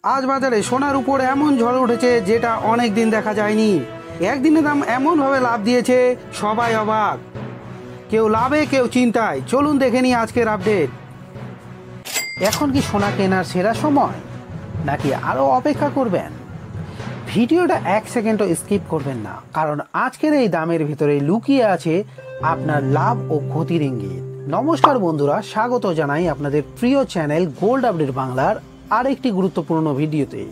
আজ বাজারে সোনার উপর এমন ঝড় উঠেছে যেটা অনেক দিন দেখা যায়নি। একদিনে দাম এমনভাবে লাভ দিয়েছে সবাই অবাক, কেউ লাভে কেউ চিন্তায়। চলুন দেখে নিই আজকের আপডেট। এখন কি সোনা কেনার সেরা সময়, নাকি আরও অপেক্ষা করবেন? ভিডিওটা 1 সেকেন্ডও স্কিপ করবেন না, কারণ আজকের এই দামের ভিতরে লুকিয়ে আছে আপনার লাভ ও ক্ষতির ইঙ্গিত। নমস্কার বন্ধুরা, স্বাগত জানাই আপনাদের প্রিয় চ্যানেল গোল্ড আপডেট বাংলার আরেকটি গুরুত্বপূর্ণ ভিডিওতে।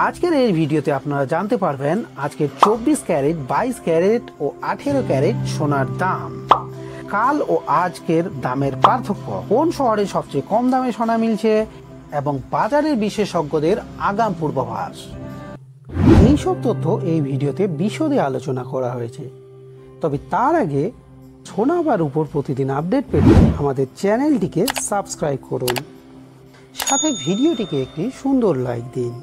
আজকের এই ভিডিওতে আপনারা জানতে পারবেন আজকের 24 ক্যারেট, 22 ক্যারেট ও 18 ক্যারেট সোনার দাম, কাল ও আজকের দামের পার্থক্য, কোন শহরে সবচেয়ে কম দামে সোনা মিলছে এবং বাজারের বিশেষজ্ঞদের আগাম পূর্বাভাস। এইসব তথ্য এই ভিডিওতে বিশদে আলোচনা করা হয়েছে। তবে তার আগে সোনা বা রূপোর প্রতিদিন আপডেট পেতে আমাদের চ্যানেলটিকে সাবস্ক্রাইব করুন, সাথে ভিডিওটিকে একটি সুন্দর লাইক দিন।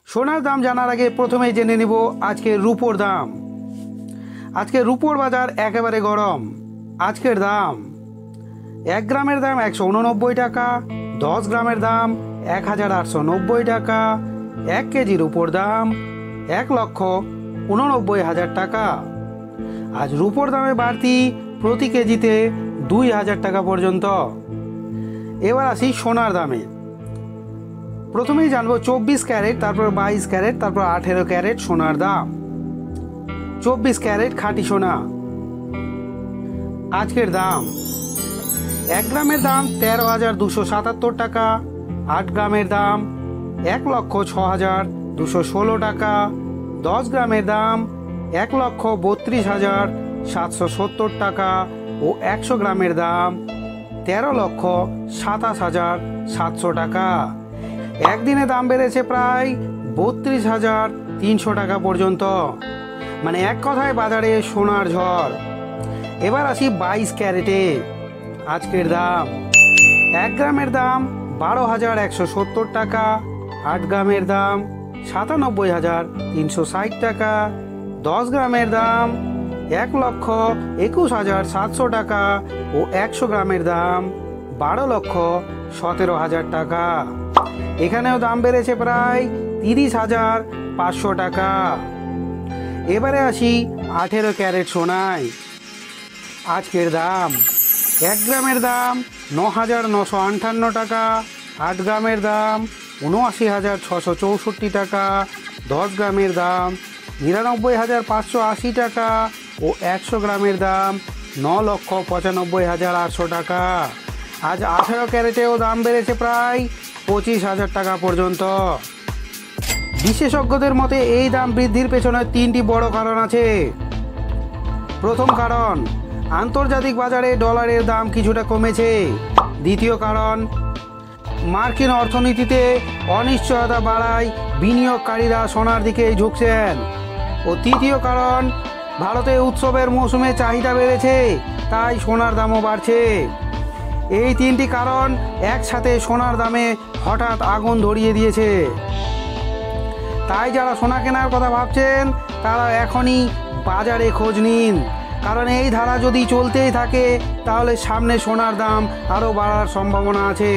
সোনার দাম জানার আগে প্রথমেই জেনে নিব আজকের রূপোর দাম। আজকের রূপোর বাজার একেবারে গরম। আজকের দাম 1 গ্রামের দাম 189 টাকা, 10 গ্রামের দাম 1890 টাকা, 1 কেজি রূপোর দাম 1,89,000 টাকা। আজ রূপোর দামে বাড়তি প্রতি কেজিতে 2000 টাকা পর্যন্ত। এবার আসি সোনার দামে। প্রথমেই জানবো 24 ক্যারেট, তারপর 22 ক্যারেট, তারপর 18 ক্যারেট সোনার দাম। 24 ক্যারেট খাঁটি সোনা আজকের দাম 1 গ্রামের দাম 13,277 টাকা, 8 গ্রামের দাম 1,06,216 টাকা, 10 গ্রামের দাম 1,32,770 টাকা ও 100 গ্রামের দাম 13,27,700 টাকা। একদিনে দাম বেড়েছে প্রায় 32,300 টাকা পর্যন্ত। মানে এক কথায় বাজারে সোনার ঝড়। এবার আসি 22 ক্যারেটে। আজকের দাম 1 গ্রামের দাম 12,170 টাকা, 8 গ্রামের দাম 97,360 টাকা, 10 গ্রামের দাম 1,21,700 টাকা ও 100 গ্রামের দাম 12,17,000 টাকা। এখানেও দাম বেড়েছে প্রায় 30,500 টাকা। এবারে আসি 18 ক্যারেট সোনায়। আজকের দাম 1 গ্রামের দাম 9,958 টাকা, 8 গ্রামের দাম 79,664 টাকা, 10 গ্রামের দাম 99,580 টাকা ও 100 গ্রামের দাম 9,95,800 টাকা। আজ 18 ক্যারেটেও দাম বেড়েছে প্রায় 25,000 টাকা পর্যন্ত। বিশেষজ্ঞদের মতে এই দাম বৃদ্ধির পেছনে 3টি বড় কারণ আছে। প্রথম কারণ, আন্তর্জাতিক বাজারে ডলারের দাম কিছুটা কমেছে। দ্বিতীয় কারণ, মার্কিন অর্থনীতিতে অনিশ্চয়তা বাড়ায় বিনিয়োগকারীরা সোনার দিকে ঝুঁকছেন। ও তৃতীয় কারণ, ভারতে উৎসবের মৌসুমে চাহিদা বেড়েছে, তাই সোনার দামও বাড়ছে। এই 3টি কারণ একসাথে সোনার দামে হঠাৎ আগুন ধরিয়ে দিয়েছে। তাই যারা সোনা কেনার কথা ভাবছেন তারা এখনই বাজারে খোঁজ নিন, কারণ এই ধারা যদি চলতেই থাকে তাহলে সামনে সোনার দাম আরও বাড়ার সম্ভাবনা আছে।